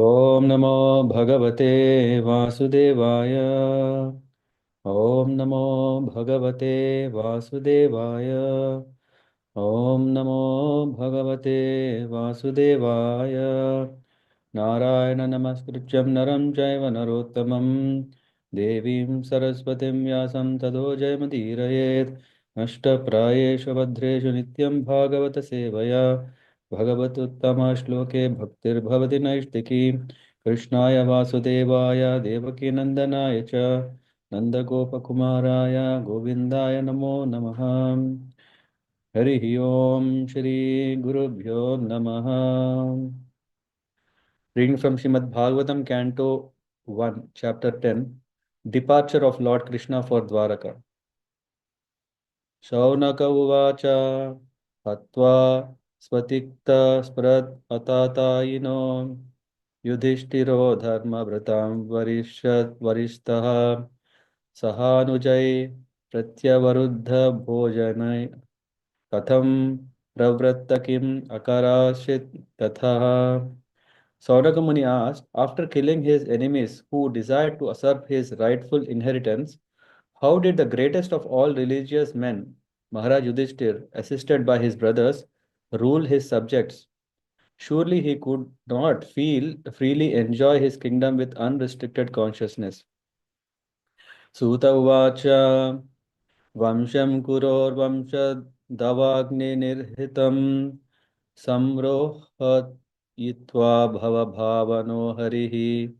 ॐ नमो भगवते वासुदेवाय। ॐ नमो भगवते वासुदेवाय। ॐ नमो भगवते वासुदेवाय। नारायण नमस्कृत्यं नरं चैव नरोत्तमं देवीं सरस्वतीं व्यासं ततो जयमुदीरयेत्। नष्टप्रायेषु भद्रेषु नित्यं भागवतसेवया भगवतुत्तमश्लोके भक्तिर्भवति नैष्टिकी। कृष्णाय वासुदेवाय देवकीनन्दनाय च नन्दगोपकुमाराय गोविन्दाय नमो नमः। हरिः ओम् श्रीगुरुभ्यो नमः। Reading from Srimad Bhagavatam, Canto 1, Chapter 10, Departure of Lord Krishna for Dvārakā. Shaunak उवाच हत्वा स्वतिक्तस्पृहत् अतातायिनो युधिष्ठिरो धर्मभृतां वरिष्ठः सहानुजै प्रत्यवरुद्ध भोजनै कथं प्रवृत्त किम् अकराशित् ततः. Sauraka Muni asked, after killing his enemies who desired to usurp his rightful inheritance, how did the greatest of all religious men, Maharaj Yudhishthir, assisted by his brothers, rule his subjects? Surely he could not feel freely enjoy his kingdom with unrestricted consciousness. Suta Uvacha Vamsham Kurorvamshadavagninirhitam Samrohat Yitva Bhavabhavano Harihi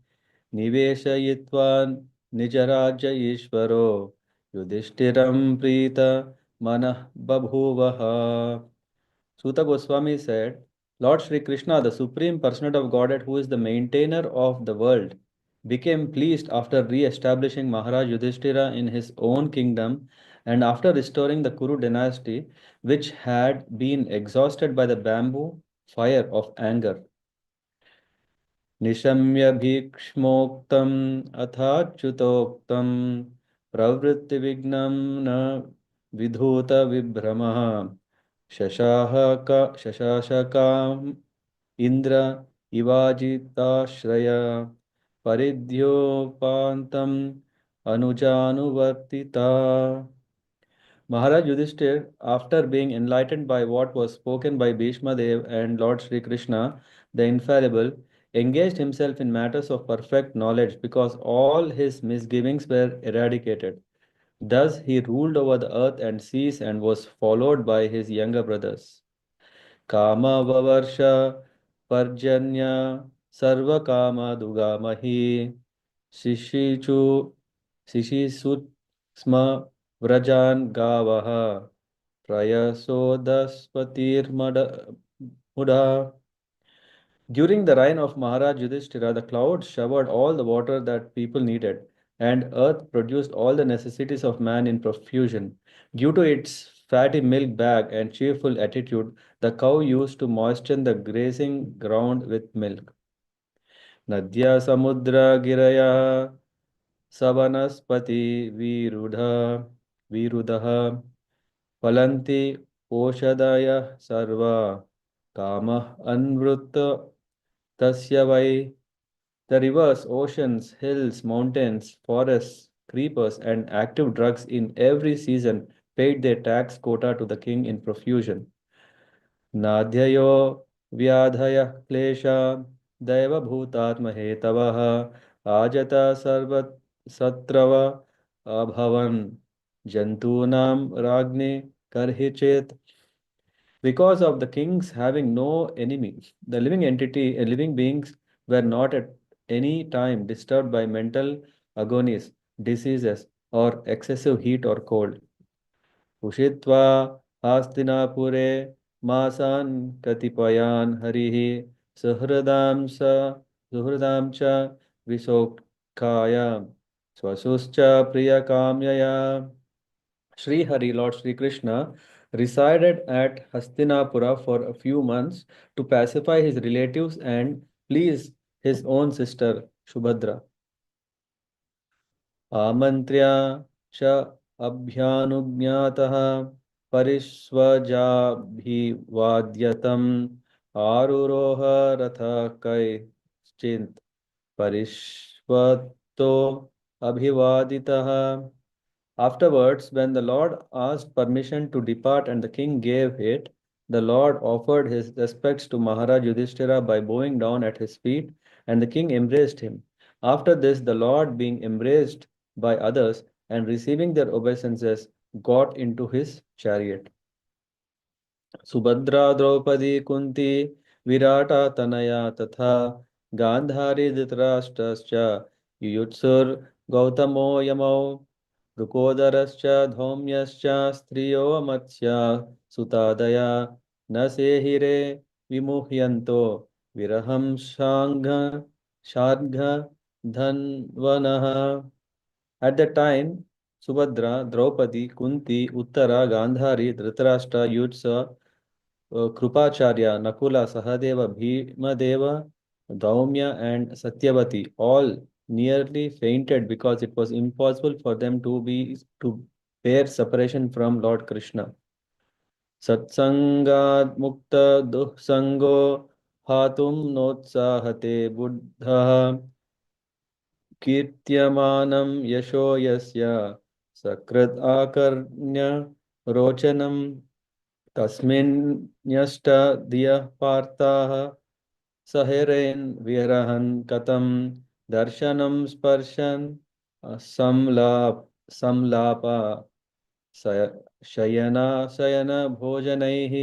Niveshayitva Nijaraja Ishvaro Yudhishtiram Prita Manah Babhuvaha. Suta Goswami said, Lord Sri Krishna, the Supreme Personality of Godhead, who is the maintainer of the world, became pleased after re-establishing Maharaj Yudhishthira in his own kingdom and after restoring the Kuru dynasty, which had been exhausted by the bamboo fire of anger. निशम्य भीक्ष्मोक्तम् अथाच्युतोक्तम् प्रवृत्तिविघ्नं न विधूत विभ्रमः शशाशकाम् Indra इवाजिताश्रय परिध्योपान्तम् अनुजानुवर्तिता. Maharaj Yudhishthir, after being enlightened by what was spoken by Bhishma Dev and Lord Sri Krishna, the infallible, engaged himself in matters of perfect knowledge because all his misgivings were eradicated. Thus he ruled over the earth and seas and was followed by his younger brothers. Kama Vavarsha Parjanya Sarva Kama Dugamahi Shishichu Shishisut Sma Vrajan Gavaha Prayasodaspatir Mudha. During the reign of Maharaj Yudhishthira, the clouds showered all the water that people needed, and earth produced all the necessities of man in profusion. Due to its fatty milk bag and cheerful attitude, the cow used to moisten the grazing ground with milk. Nadya Samudra Giraya Savanaspati Virudaha Palanti Oshadaya Sarva Kama Anvrutta Tasya Vai. The rivers, oceans, hills, mountains, forests, creepers, and active drugs in every season paid their tax quota to the king in profusion. Nadhyayo vyadhaya klesha daiva bhutatmahetavah ajata sarvat satrava abhavan jantunam ragni karhichet. Because of the kings having no enemy, the living beings were not at any time disturbed by mental agonies, diseases, or excessive heat or cold. Ushitva Hastinapure Masan Katipayan Harihi Suhradam Sa Suhradam Cha Visokaya Swasuscha Priyakamyaya. Sri Hari, Lord Sri Krishna, resided at Hastinapura for a few months to pacify his relatives and please his own sister Shubhadra. Amantrya Sha Abhyanugnataha Pariswajabhivadyatam Aruroha Ratha Kai Chint Parishvato Abhivaditaha. Afterwards, when the Lord asked permission to depart and the king gave it, the Lord offered his respects to Maharaj Yudhishthira by bowing down at his feet, and the king embraced him. After this, the Lord, being embraced by others and receiving their obeisances, got into his chariot. Subhadra Draupadi Kunti Virata Tanaya तथा गान्धारी धृतराष्ट्रश्च युयुत्सुर्गौतमो यमौ वृकोदरश्च धौम्यश्च स्त्रियो मत्स्या सुतादया न सेहिरे विमुह्यन्तो विरहं शार्ङ्ग धन्वनः. At that time, Subhadra, Draupadi, Kunti, Uttara, Gandhari, Dhritarashtra, Yutsa, Krupacharya, Nakula, Sahadeva, Bhimadeva, Daumya, and Satyavati all nearly fainted because it was impossible for them to bear separation from Lord Krishna. Satsangad Mukta Duhsango Hatum Notsahate Buddha कीर्त्यमानं यशो यस्य सकृत् आकर्ण्य रोचनं तस्मिन्न्यष्ट धियः पार्थाः सहेरेन् विरहन् कथं दर्शनं स्पर्शन् संलापा शयन भोजनैः.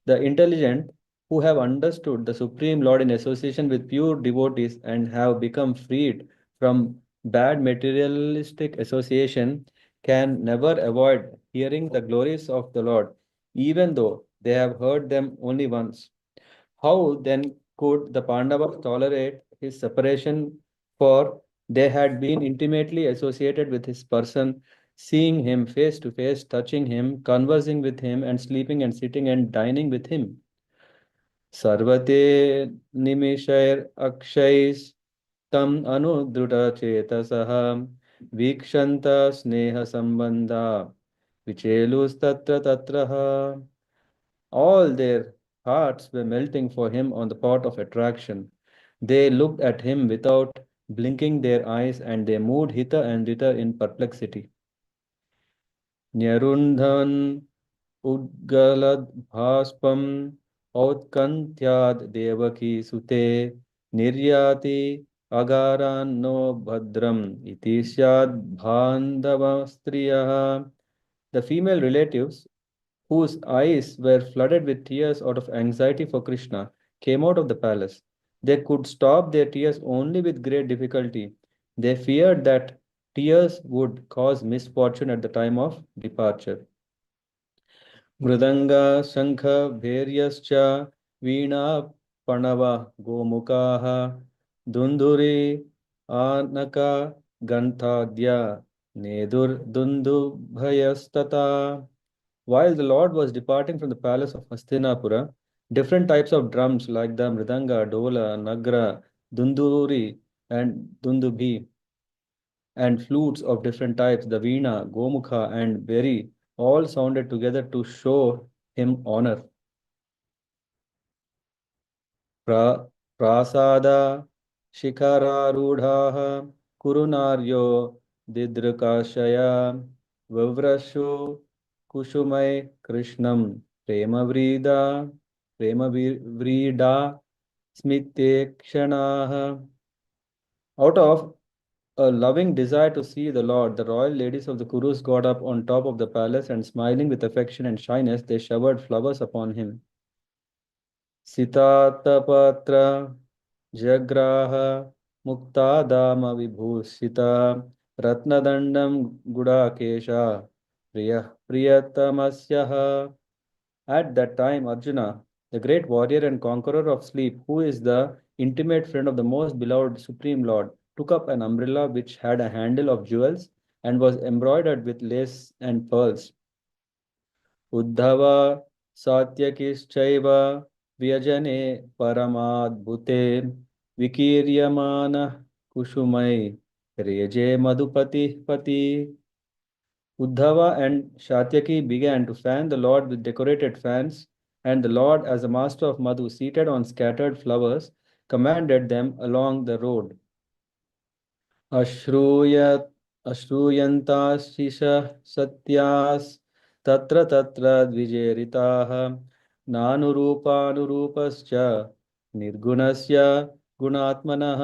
The intelligent who have understood the Supreme Lord in association with pure devotees and have become freed from bad materialistic association can never avoid hearing the glories of the Lord, even though they have heard them only once. How then could the Pandavas tolerate his separation? For they had been intimately associated with his person, seeing him face to face, touching him, conversing with him, and sleeping and sitting and dining with him. सर्वते निमिषैरक्षैस्तं अनुद्रुतचेतसः वीक्षन्त स्नेहसम्बन्धा विचेलुस्तत्र तत्रः. All their hearts were melting for him on the pot of attraction. They looked at him without blinking their eyes, and they moved hither and thither in perplexity. Nyarundhan Udgalad Bhaspam Outkantyad Devaki Sute Niryati Agaran no Bhadram Iti Syad Bhandava Striyaha. The female relatives, whose eyes were flooded with tears out of anxiety for Krishna, came out of the palace. They could stop their tears only with great difficulty. They feared that tears would cause misfortune at the time of departure. मृदङ्गा शङ्ख भैर्यश्च Veena Pranav गोमुखाः दुन्दुरी आनका गन्थाद्या नेदुर्दुन्दुभयस्तथा. While the Lord was departing from the palace of Hastinapura, different types of drums like the mridanga, dola, nagra, dunduri, and dundubhi, and flutes of different types, the veena, gomukha, and beri, all sounded together to show him honor. Pra, prasada shikararudhaha kurunaryo didrakashaya vivrashu kushumai krishnam prema vrida smitekshanaha. Out of a loving desire to see the Lord, the royal ladies of the Kurus got up on top of the palace and, smiling with affection and shyness, they showered flowers upon him. Sitatapatra Jagraha Muktadama Vibhusita Ratnadandam Gudakesha Priyatamasyaha. At that time, Arjuna, the great warrior and conqueror of sleep, who is the intimate friend of the most beloved Supreme Lord, took up an umbrella which had a handle of jewels and was embroidered with lace and pearls. Uddhava Satyakischaiva Vyajane Paramadbhute Vikiryamana Kushumai Reje Madhupati Pati. Uddhava and Shatyaki began to fan the Lord with decorated fans, and the Lord, as a master of Madhu, seated on scattered flowers, commanded them along the road. अश्रूयत् अश्रूयन्ताशिषः सत्यास् तत्र तत्र द्विजेरिताः नानुरूपानुरूपश्च निर्गुणस्य गुणात्मनः.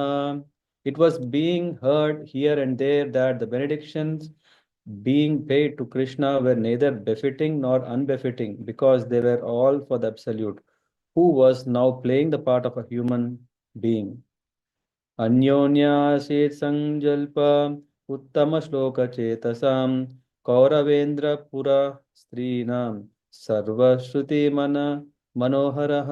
It was being heard here and there that the benedictions being paid to Krishna were neither befitting nor unbefitting because they were all for the Absolute, who was now playing the part of a human being. अन्योन्यासीत् सञ्जल्प उत्तमश्लोकचेतसां कौरवेन्द्रपुर स्त्रीणां सर्वश्रुतिमन मनोहरः.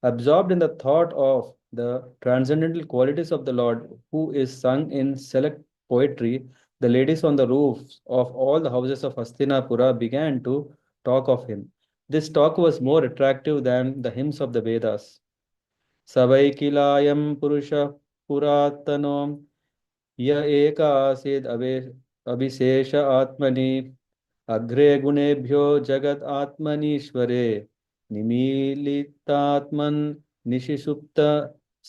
Absorbed in the thought of the transcendental qualities of the Lord, who is sung in select poetry, the ladies on the roofs of all the houses of Hastinapura began to talk of him. This talk was more attractive than the hymns of the Vedas. सवैकिलायं पुरुषः पुरातनो य एक आसीद् अभिशेष आत्मनि अग्रे गुणेभ्यो जगत् आत्मनीश्वरे निमीलितात्मन् निशिसुप्त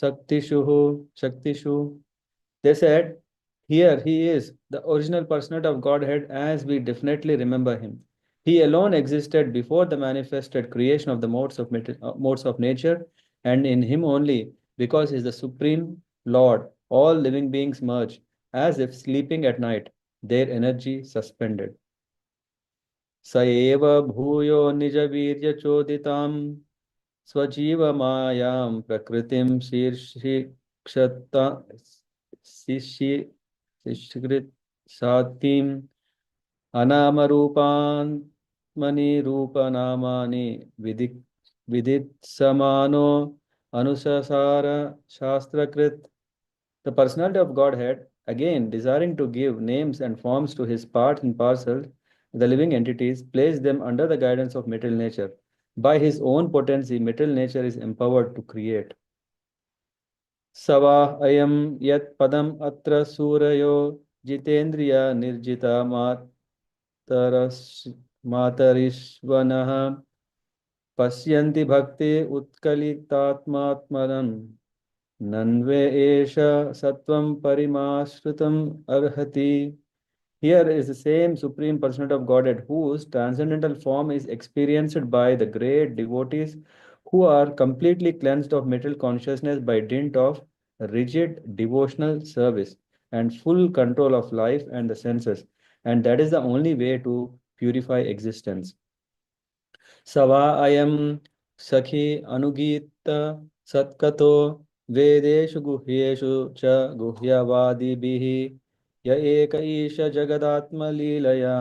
शक्तिषु. They said, here he is, the original personate of Godhead as we definitely remember him. He alone existed before the manifested creation of the modes of nature, and in him only, because he is the supreme Lord, all living beings merge, as if sleeping at night, their energy suspended. स एव भूयो निजवीर्यचोदितां स्वजीवमायां प्रकृतिं शीर्षिक्षता शिशिकृत सातिम अनामरूपात्मनि रूपनामानि विदित समानो अनुसार शास्त्रकृत. The personality of Godhead, again desiring to give names and forms to his parts and parcels, the living entities, placed them under the guidance of material nature. By his own potency, material nature is empowered to create. सवा अयं यत् पदम् अत्र सूरयो जितेन्द्रिय निर्जिता मातरिश्वनः पश्यन्ति भक्ति उत्कलितात्मात्मनं नन्वे एष सत्वं परिमाश्रितम् अर्हति. Here is the same Supreme Personality of Godhead whose transcendental form is experienced by the great devotees who are completely cleansed of material consciousness by dint of rigid devotional service and full control of life and the senses. And that is the only way to purify existence. सवा अयं सखी अनुगीत सत्कतो वेदेषु गुह्येषु च गुह्यवादिभिः य एक ईश जगदात्मलीलया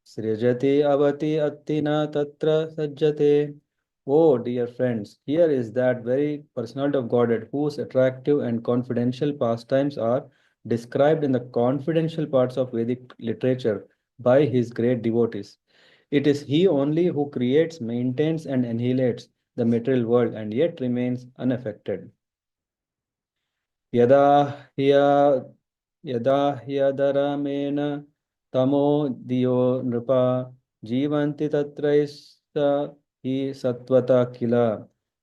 सृजति अवति अत्तिना तत्र सज्जते. Oh, dear friends, here is that very personality of Godhead whose attractive and confidential pastimes are described in the confidential parts of Vedic literature by his great devotees. It is he only who creates, maintains, and annihilates the material world and yet remains unaffected. यदा ह्य यदा ह्यधरमेण तमो दियो नृपा जीवन्ति तत्रैष हि सत्वता किल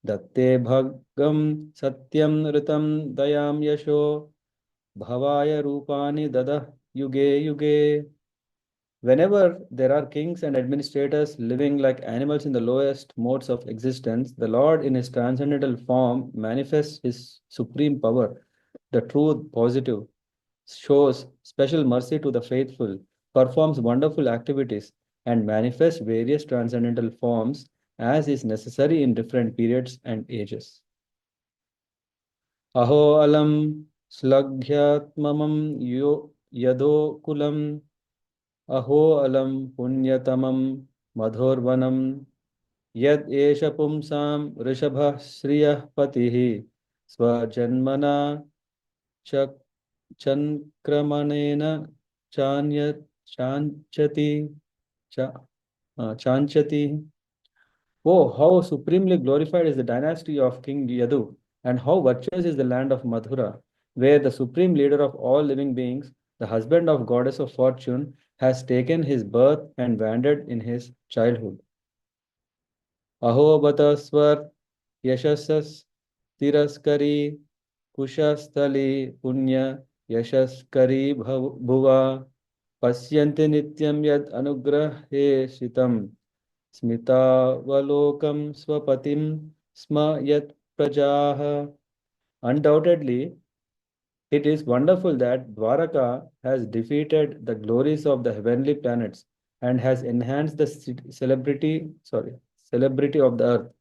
दत्ते भगं सत्यं ऋतं दयां यशो भवाय रूपाणि ददः युगे युगे. Whenever there are kings and administrators living like animals in the lowest modes of existence, the Lord in his transcendental form manifests his supreme power, the truth positive, shows special mercy to the faithful, performs wonderful activities, and manifests various transcendental forms as is necessary in different periods and ages. Aho alam slagyatmamam yadokulam अहो अलम पुण्यतमं मधोर्वनं यद एष पुंसां ऋषभः श्रियः पतिः स्वजन्मना च चन्क्रमणेन चान्य चाञ्चति चाञ्चति. Oh, how supremely glorified is the dynasty of King Yadu, and how virtuous is the land of Madhura, where the supreme leader of all living beings, the husband of goddess of fortune, has taken his birth and wandered in his childhood. Aho bata swar yashasas tiraskari kushasthali punya yashaskari bhuva pasyanti nityam yad anugrahe shitam smitavalokam swapatim sma yat prajaha. Undoubtedly, it is wonderful that Dvāraka has defeated the glories of the heavenly planets and has enhanced the celebrity of the earth.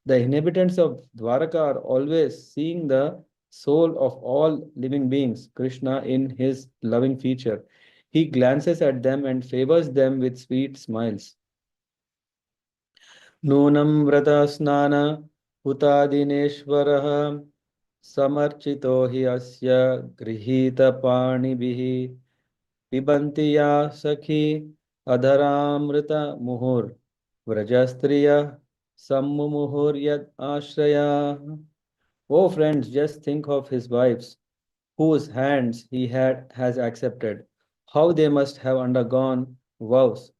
The inhabitants of Dvāraka are always seeing the soul of all living beings, Krishna, in his loving feature. He glances at them and favors them with sweet smiles. नूनं व्रतस्नान हुतादिनेश्वरः समर्चितो हि अस्य गृहीतपाणिभिः पिबन्ति या सखी अधरामृतमुहुर्व्रजस्त्रियः सम्मुमुहुर्यद् आश्रयाः. Oh friends, just think of his wives whose hands he has accepted, how they must have undergone vows,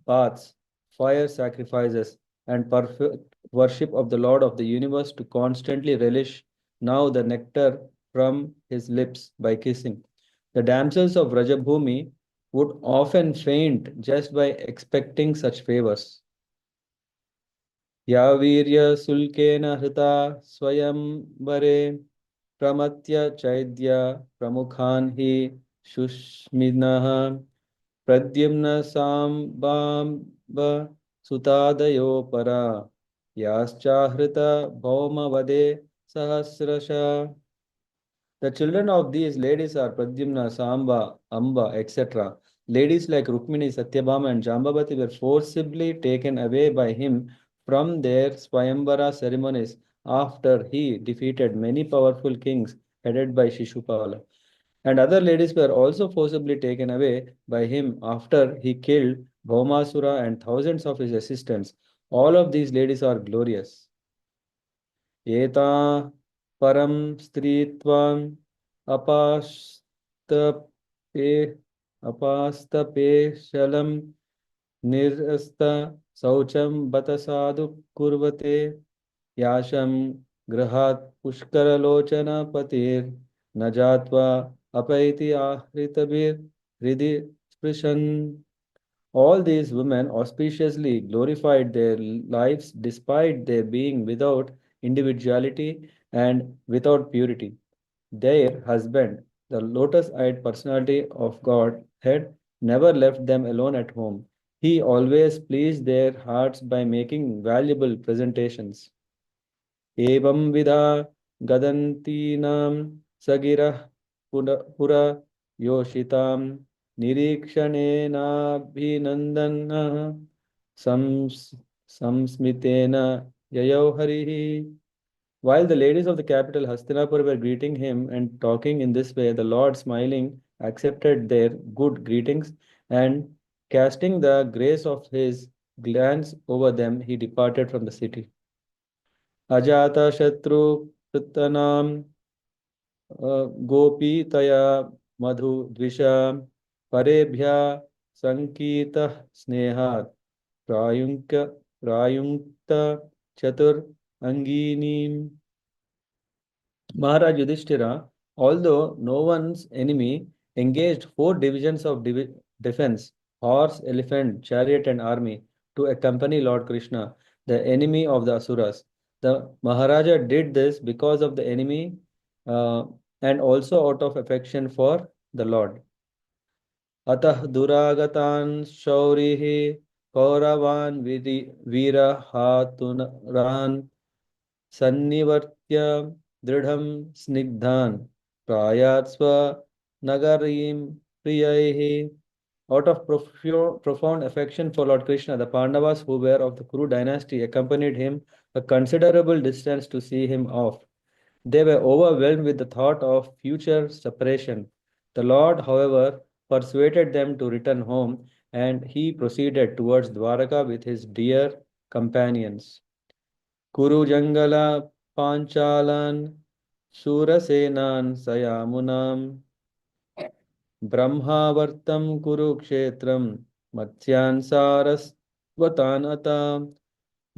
baths, fire sacrifices, and perfect worship of the Lord of the universe to constantly relish now the nectar from his lips by kissing. The damsels of Rajabhumi would often faint just by expecting such favors. या वीर्यशुल्केन हृता स्वयंवरे प्रमथ्य चैद्य प्रमुखान् हि शुष्मिनः प्रद्युम्न साम्बाम्ब सुतादयो परा याश्चाहृत भौमवदे सहस्रशः. The children of these ladies are Pradyumna, Samba, Amba, etc. Ladies like Rukmini, Satyabhama, and Jambavati were forcibly taken away by him from their Swayambara ceremonies after he defeated many powerful kings headed by Shishupala. And other ladies were also forcibly taken away by him after he killed Bhaumasura and thousands of his assistants. All of these ladies are glorious. एता परं स्त्रीत्वम् अपास्तपे अपास्तपेशलं निरस्त शौचं बत साधु कुर्वते याशं गृहात् पुष्करलोचनपतिर्न जात्वा अपैति आहृतभिर्हृदि स्पृशन्. All these women auspiciously glorified their lives despite their being without individuality and without purity. Their husband, the lotus eyed personality of God, had never left them alone at home. He always pleased their hearts by making valuable presentations. एवं विधा गदन्तीनां सगिरः पुरा योषितां निरीक्षणेनाभिनन्दनः संस्मितेन ययौ हरिः. While the ladies of the capital Hastinapur were greeting him and talking in this way, the Lord, smiling, accepted their good greetings and, casting the grace of his glance over them, he departed from the city. अजातशत्रुकृतनां गोपीतया मधुद्विषा परेभ्यः सङ्कीतः स्नेहात् प्रायुङ्क्त चतुरङ्गिनीम्. Maharaj Yudhishthira, although no one's enemy, engaged four divisions of defense, horse, elephant, chariot, and army, to accompany Lord Krishna, the enemy of the Asuras. The Maharaja did this because of the enemy uh, and also out of affection for the Lord. अतः दुरागतान् शौरिः कौरवान् वीरहातुरान् सन्निवर्त्य दृढं स्निग्धान् प्रायात् स्वनगरीं प्रियैः. Out of profound affection for Lord Krishna, the Pandavas who were of the Kuru dynasty accompanied him a considerable distance to see him off. They were overwhelmed with the thought of future separation. The Lord, however, persuaded them to return home, and he proceeded towards Dvāraka with his dear companions. Kuru Jangala Panchalan Surasenan Sayamunam Brahmavartam Kurukshetram Matsyan Sarasvatan Ata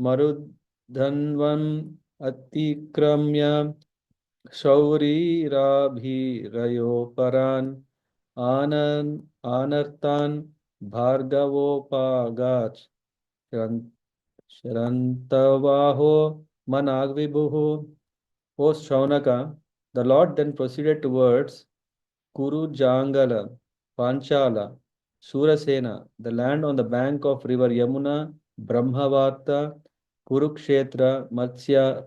Marudhanvam अतिक्रम्य शौरीराभिरयोपरान् आनर्तान् भार्गवोपागात् शरन्तवाहो managvibuhu. O Shaunaka, the Lord then proceeded towards Kurujangala, Panchala, Surasena, the land on the bank of river Yamuna, Brahmavata, Kurukshetra, Matsya,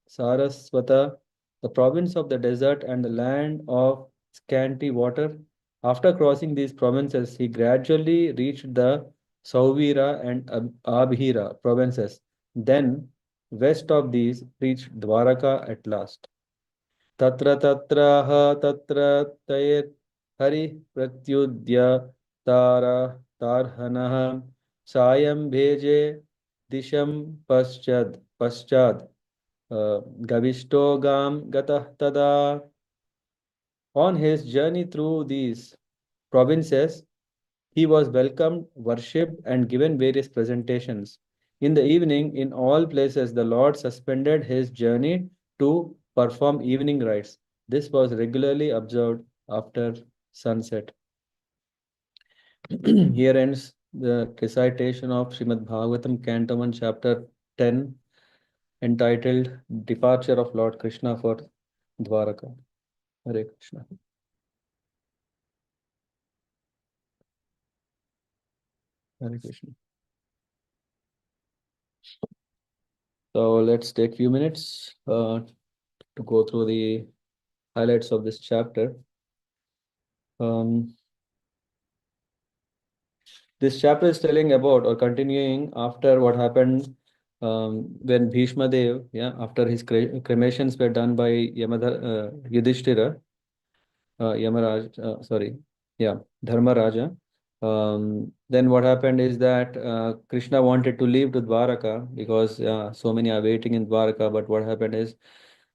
Saraswata, the province of the desert and the land of scanty water. After crossing these provinces, he gradually reached the Sauvira and Abhira provinces. Then, west of these, reached Dvaraka at last. तत्र तत्राह तत्र तैर् हरि प्रत्युद्य तार तार्हनः सायं भेजे दिशं पश्चात् गविष्टो गां गतः तदा. On his journey through these provinces, he was welcomed, worshipped, and given various presentations. In the evening, in all places, the Lord suspended his journey to perform evening rites. This was regularly observed after sunset. Here ends the recitation of Srimad Bhagavatam, Canto 1, Chapter 10, entitled Departure of Lord Krishna for Dvārakā. Hare Krishna. Hare Krishna. So let's take a few minutes to go through the highlights of this chapter. This chapter is telling about or continuing after what happened when Bhishma Dev, after his cremations were done by Yudhishthira, Dharmaraja. Then what happened is that Krishna wanted to leave to Dvaraka because so many are waiting in Dvaraka. But what happened is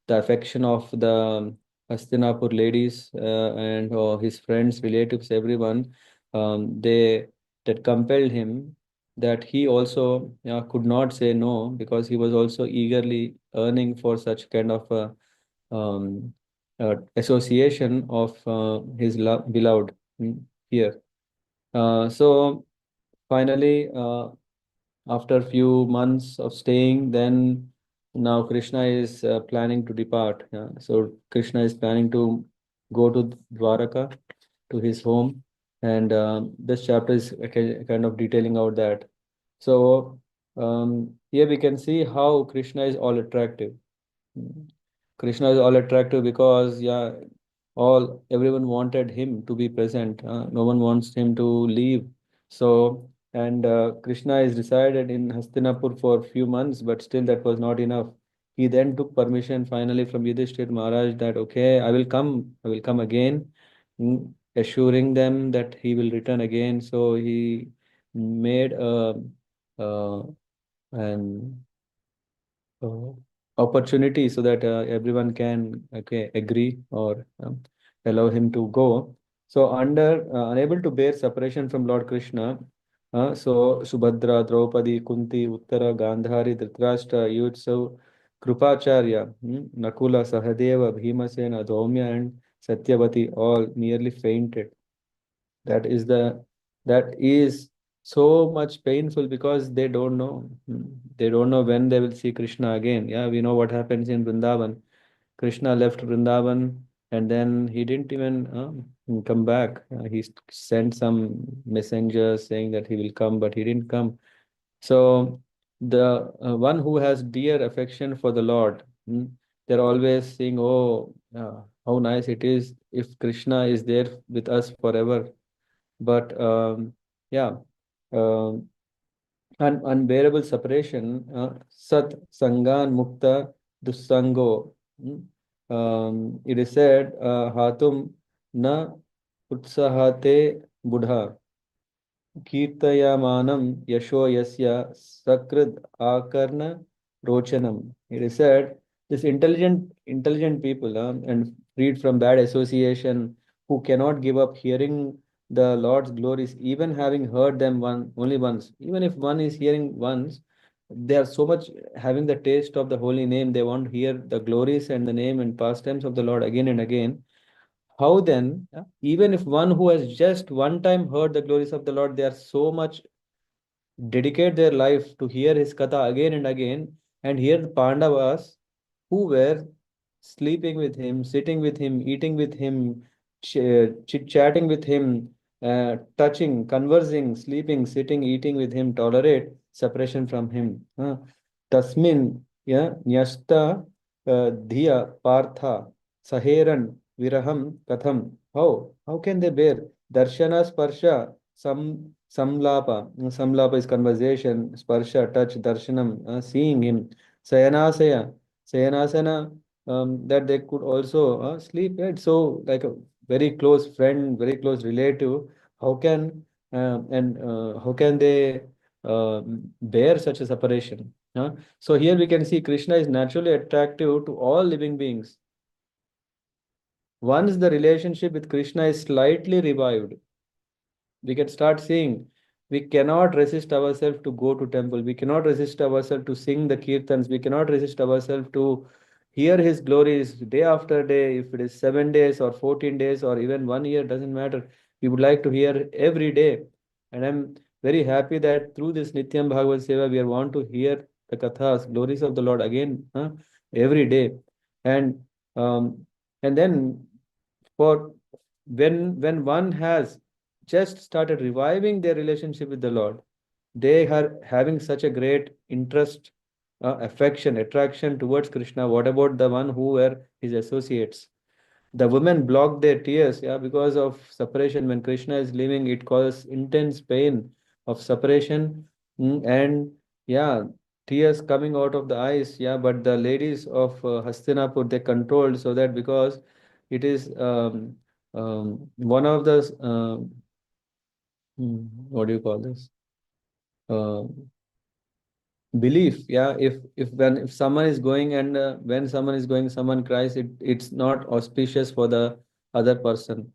the affection of the Hastinapur ladies and his friends, relatives, everyone, they that compelled him that he also could not say no because he was also eagerly earning for such kind of um, association of his beloved here. So finally, after few months of staying, then now Krishna is planning to depart. So Krishna is planning to go to Dvaraka, to his home, and this chapter is kind of detailing out that. So here we can see how Krishna is all attractive. Krishna is all attractive because all everyone wanted him to be present. No one wants him to leave. So and Krishna is resided in Hastinapur for a few months, but still that was not enough. He then took permission finally from Yudhishthir Maharaj that okay, I will come again, assuring them that he will return again. So he made uh, an uh, opportunity so that everyone can agree or allow him to go. So under unable to bear separation from Lord Krishna, so Subhadra, Draupadi, Kunti, Uttara, Gandhari, Dhritarashtra, Yudhsav, Krupacharya, Nakula, Sahadeva, Bhimasena, Dhaumya, and Satyavati all nearly fainted. That is so much painful because they don't know. They don't know when they will see Krishna again. Yeah, we know what happens in Vrindavan. Krishna left Vrindavan and then he didn't even come back. He sent some messengers saying that he will come, but he didn't come. So the one who has dear affection for the Lord, they're always saying, "Oh, how nice it is if Krishna is there with us forever." But yeah, um, unbearable separation, sat sangan mukta dusango. It is said, hatum na utsahate buddha Kirtayamanam Yasho Yasya Sakrid Akarna Rochanam. It is said, this intelligent people and freed from bad association who cannot give up hearing the Lord's glories, even having heard them only once. Even if one is hearing once, they are so much having the taste of the holy name. They want to hear the glories and the name and pastimes of the Lord again and again. How then, even if one who has just one time heard the glories of the Lord, they are so much dedicate their life to hear his katha again and again, and hear the Pandavas who were sleeping with him, sitting with him, eating with him, chit chatting with him, touching, conversing, sleeping, sitting, eating with him, tolerate separation from him. Tasmin, yeah, nyasta dhiya partha saheran viraham katham. How can they bear? Darshana sparsha samlapa. Samlapa is conversation. Sparsha, touch. Darshanam, seeing him. Sayanasaya. Sayanasana, that they could also sleep. Right? So, like a very close friend, very close relative. How can and how can they bear such a separation? So here we can see Krishna is naturally attractive to all living beings. Once the relationship with Krishna is slightly revived, we can start seeing we cannot resist ourselves to go to temple. We cannot resist ourselves to sing the kirtans. We cannot resist ourselves to hear his glories day after day. If it is 7 days or 14 days or even 1 year, doesn't matter. We would like to hear every day. And I'm very happy that through this nityaṁ bhāgavata-sevayā, we are want to hear the kathas, glories of the Lord again every day. And um, and then for when one has just started reviving their relationship with the Lord, they are having such a great interest, affection, attraction towards Krishna. What about the one who were his associates? The women block their tears, yeah, because of separation. When Krishna is leaving, it causes intense pain of separation, and yeah, tears coming out of the eyes, yeah. But the ladies of Hastinapur, they controlled, so that because it is one of the what do you call this? Uh, Belief, yeah. If someone is going and when someone is going, someone cries, it's not auspicious for the other person.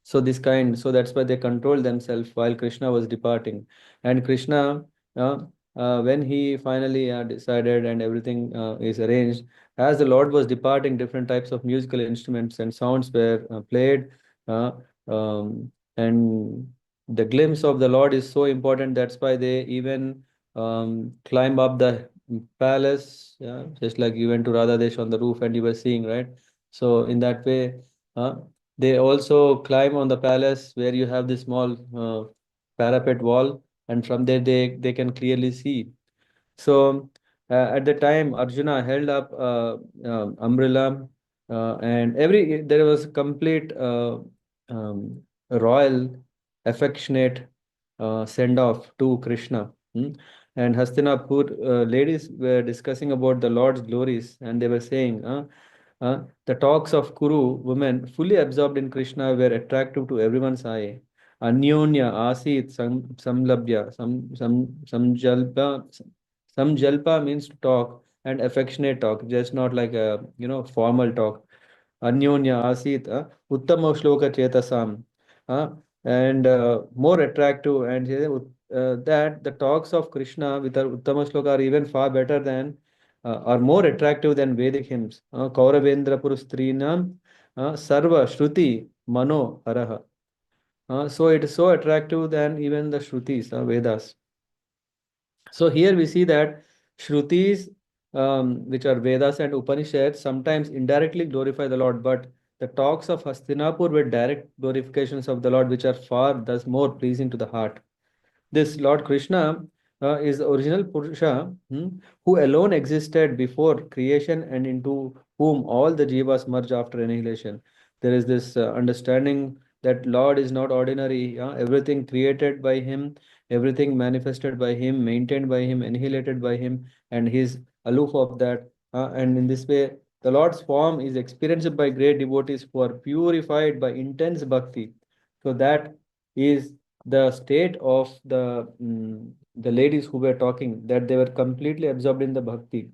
So this kind, so that's why they controlled themselves while Krishna was departing. And Krishna, uh, when he finally decided and everything is arranged, as the Lord was departing, different types of musical instruments and sounds were played, uh, um, and the glimpse of the Lord is so important. That's why they even climb up the palace, yeah, just like you went to Radha Desh on the roof and you were seeing, right? So in that way, uh, they also climb on the palace where you have this small parapet wall, and from there they can clearly see. So at the time, Arjuna held up umbrella, and there was complete royal, affectionate send off to Krishna. And Hastinapur ladies were discussing about the Lord's glories, and they were saying, the talks of Kuru women fully absorbed in Krishna were attractive to everyone's eye. Anyonya, Asit, Samlabhya, Samjalpa. Samjalpa means to talk and affectionate talk, just not like a formal talk. Anyonya Asit, Uttama Shloka Chetasam, uh, and more attractive, and that the talks of Krishna with our Uttama Shloka are even far better than are more attractive than Vedic hymns. Kauravendra Purustrinam Sarva Shruti Mano Haraha. So it is so attractive than even the Shrutis, Vedas. So here we see that Shrutis, which are Vedas and Upanishads, sometimes indirectly glorify the Lord, but the talks of Hastinapur were direct glorifications of the Lord, which are far thus more pleasing to the heart. This Lord Krishna is the original Purusha, who alone existed before creation and into whom all the jivas merge after annihilation. There is this understanding that Lord is not ordinary. Everything created by Him, everything manifested by Him, maintained by Him, annihilated by Him, and He is aloof of that. And in this way, the Lord's form is experienced by great devotees who are purified by intense bhakti. So that is the state of the ladies who were talking, that they were completely absorbed in the bhakti.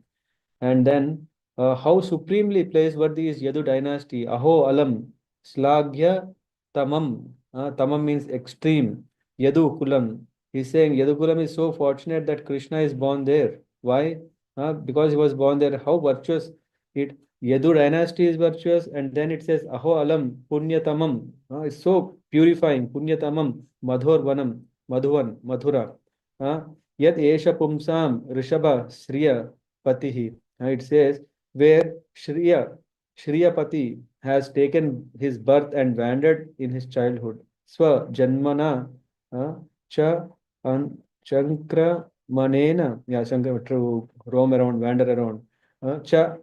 And then how supremely praiseworthy is Yadu dynasty. Aho alam slagya tamam. Tamam means extreme. Yadu kulam. He's saying Yadu kulam is so fortunate that Krishna is born there. Why? Because he was born there. How virtuous it. Yadu dynasty is virtuous, and then it says Aho Alam Punyatamam. It's so purifying. Punyatamam Madhur Vanam Madhuvan Madhura. Yat Esha Pumsam Rishabha Shriya Patihi. It says where Shriya Pati has taken his birth and wandered in his childhood. Swa Janmana Cha Chankra Manena, yeah, Shankar to roam around, wander around. Cha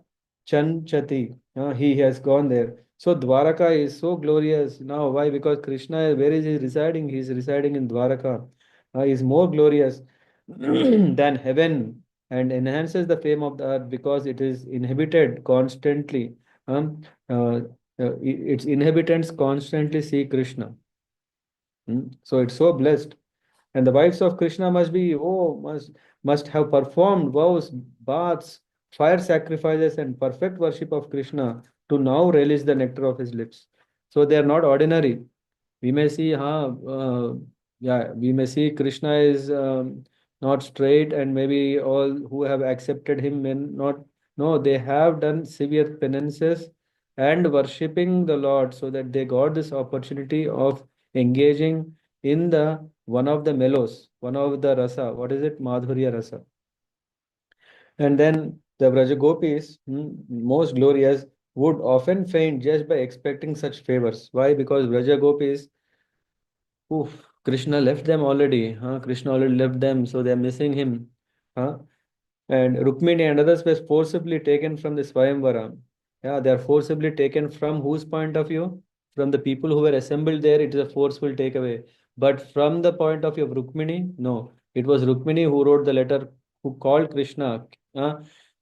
Chanchati, he has gone there. So Dvaraka is so glorious now. Why? Because Krishna, where is he residing? He is residing in Dvaraka. Is more glorious than heaven and enhances the fame of the earth because it is inhabited constantly. Um, uh, its inhabitants constantly see Krishna. So it's so blessed. And the wives of Krishna must be, must have performed vows, baths, fire sacrifices, and perfect worship of Krishna to now relish the nectar of his lips. So they are not ordinary. We may see, we may see Krishna is not straight, and maybe all who have accepted him may not. No, they have done severe penances and worshipping the Lord so that they got this opportunity of engaging in the one of the mellows, one of the rasa. What is it? Madhurya rasa. And then the Vraja gopis, most glorious, would often faint just by expecting such favors. Why? Because Vraja gopis, oof, Krishna left them already. Krishna already left them, so they are missing him. Huh? And Rukmini and others were forcibly taken from the Swayamvara. Yeah, they are forcibly taken from whose point of view? From the people who were assembled there, it is a forceful takeaway. But from the point of view of Rukmini, no. It was Rukmini who wrote the letter, who called Krishna. Uh,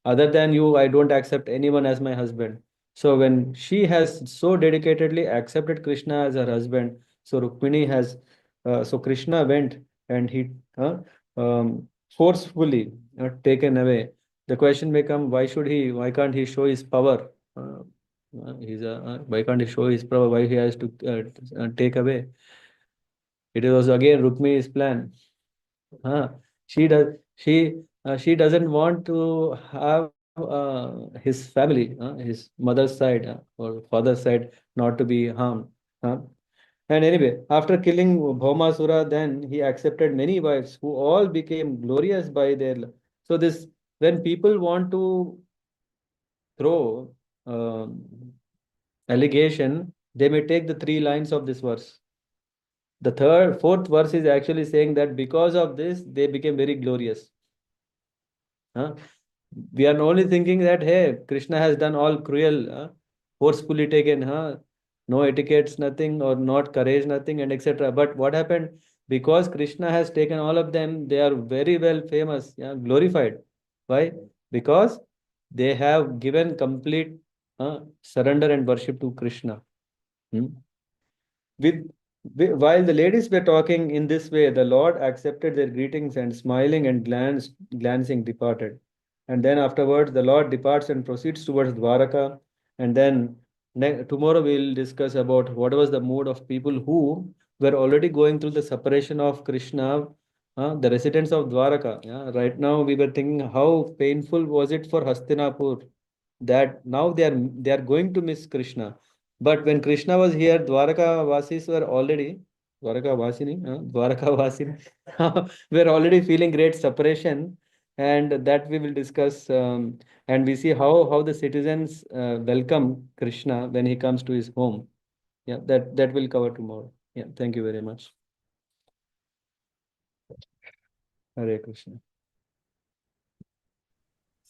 Other than you, I don't accept anyone as my husband. So when she has so dedicatedly accepted Krishna as her husband, so Rukmini has, so Krishna went and he forcefully taken away. The question may come, why can't he show his power? Why can't he show his power? Why he has to take away? It was again Rukmi's plan. Uh, she doesn't want to have his family, his mother's side or father's side not to be harmed. Uh, And anyway, after killing Bhaumasura, then he accepted many wives who all became glorious by their. So this, when people want to throw allegation, they may take the three lines of this verse. Fourth verse is actually saying that because of this, they became very glorious. Huh? We are only thinking that hey, Krishna has done all cruel, forcefully taken, no etiquettes, nothing, or not courage, nothing, and etc. But what happened? Because Krishna has taken all of them, they are very well famous, yeah, glorified. Why? Because they have given complete surrender and worship to Krishna. Hmm? With, while the ladies were talking in this way, the Lord accepted their greetings and smiling and glancing departed. And then afterwards, the Lord departs and proceeds towards Dvaraka. And then tomorrow we'll discuss about what was the mood of people who were already going through the separation of Krishna, the residents of Dvaraka. Yeah, right now we were thinking how painful was it for Hastinapur that now they are going to miss Krishna. But when Krishna was here, Dwaraka Vasis were already Dwaraka Vasini, Dwaraka Vasini were already feeling great separation, and that we will discuss. And we see how the citizens welcome Krishna when he comes to his home. Yeah, that will cover tomorrow. Yeah, thank you very much. Hare Krishna.